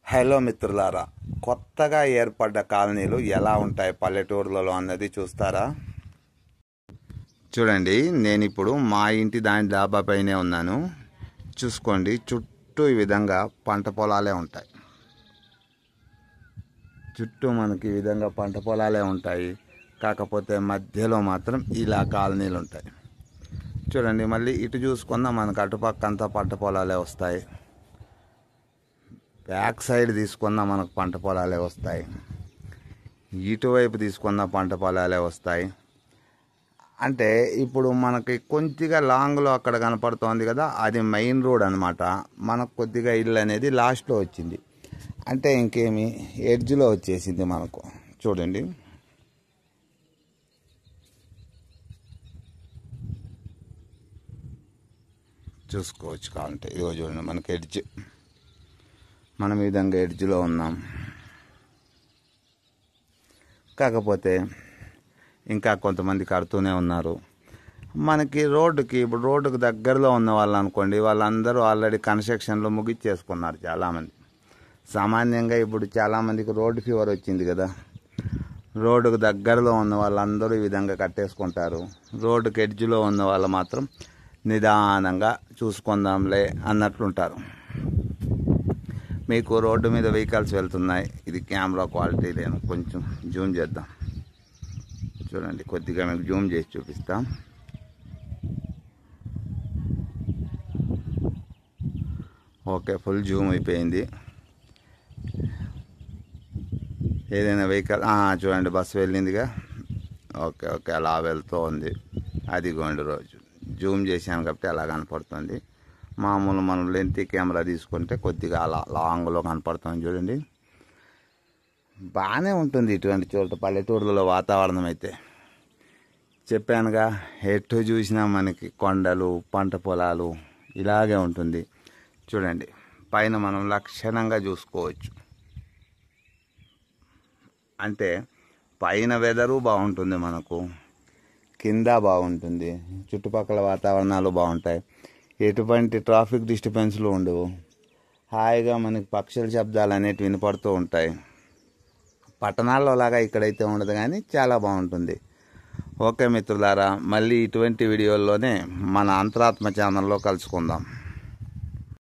Hello మిత్రులారా, కొత్తగా ఏర్పడ్డ కాలనీలు ఎలా ఉంటాయి పల్లెటూర్లలో అన్నది చూస్తారా? చూడండి, నేను ఇప్పుడు మా ఇంటి దాని డాబా పైనే ఉన్నాను. చూసుకోండి, చుట్టూ ఈ విధంగా పంట పొలాలే ఉంటాయి. చుట్టూ మనకి ఈ విధంగా పంట పొలాలే ఉంటాయి. కాకపోతే మధ్యలో మాత్రం ఇలా కాలనీలు ఉంటాయి. చూడండి, మళ్ళీ ఇటు చూసుకున్నా మనకు అటుపక్క అంతా పంట పొలాలే వస్తాయి. బ్యాక్ సైడ్ తీసుకున్న మనకు పంట పొలాలే వస్తాయి. ఇటువైపు తీసుకున్న పంట పొలాలే వస్తాయి. అంటే ఇప్పుడు మనకి కొద్దిగా లాంగ్లో అక్కడ కనపడుతోంది కదా, అది మెయిన్ రోడ్ అనమాట. మనకు కొద్దిగా ఇల్లు అనేది లాస్ట్లో వచ్చింది. అంటే ఇంకేమి ఎడ్జ్లో వచ్చేసింది మనకు. చూడండి, చూసుకోవచ్చు కావాలంటే. ఇదిగో చూడండి, మనకి ఎడ్జ్, మనం ఈ విధంగా ఎడ్జ్లో ఉన్నాం. కాకపోతే ఇంకా కొంతమంది కడుతూనే ఉన్నారు. మనకి రోడ్డుకి, ఇప్పుడు రోడ్డుకు దగ్గరలో ఉన్న వాళ్ళు అనుకోండి, వాళ్ళందరూ ఆల్రెడీ కన్స్ట్రక్షన్లో ముగిచ్చేసుకున్నారు చాలామంది. సామాన్యంగా ఇప్పుడు చాలామందికి రోడ్డు ఫీవర్ వచ్చింది కదా. రోడ్డుకు దగ్గరలో ఉన్న వాళ్ళందరూ ఈ విధంగా కట్టేసుకుంటారు. రోడ్డుకి ఎడ్జ్లో ఉన్న వాళ్ళు మాత్రం నిదానంగా చూసుకుందాంలే అన్నట్లుంటారు. మీకు రోడ్డు మీద వెహికల్స్ వెళ్తున్నాయి. ఇది కెమెరా క్వాలిటీ లేను, కొంచెం జూమ్ చేద్దాం. చూడండి, కొద్దిగా మీకు జూమ్ చేసి చూపిస్తాం. ఓకే, ఫుల్ జూమ్ అయిపోయింది. ఏదైనా వెహికల్ చూడండి, బస్సు వెళ్ళిందిగా. ఓకే ఓకే, అలా వెళ్తూ ఉంది. అదిగోండి, రోజు జూమ్ చేశాను కాబట్టి అలా కనపడుతుంది. మామూలు మనం లెంతీ కెమెరా తీసుకుంటే కొద్దిగా అలా లాంగ్లో కనపడుతుంది. చూడండి, బాగానే ఉంటుంది ఇటువంటి చోట పల్లెటూర్లలో వాతావరణం అయితే. చెప్పానుగా, ఎటు చూసినా మనకి కొండలు, పంట పొలాలు ఇలాగే ఉంటుంది. చూడండి, పైన మనం లక్షణంగా చూసుకోవచ్చు. అంటే పైన వెదరు బాగుంటుంది మనకు, కింద బాగుంటుంది, చుట్టుపక్కల వాతావరణాలు బాగుంటాయి. ఎటువంటి ట్రాఫిక్ డిస్టర్బెన్స్లు ఉండవు. హాయిగా మనకి పక్షుల శబ్దాలు అనేటివి వినపడుతూ ఉంటాయి. పట్టణాల్లో లాగా ఇక్కడైతే ఉండదు, కానీ చాలా బాగుంటుంది. ఓకే మిత్రులారా, మళ్ళీ ఇటువంటి వీడియోల్లోనే మన అంతరాత్మ ఛానల్లో కలుసుకుందాం.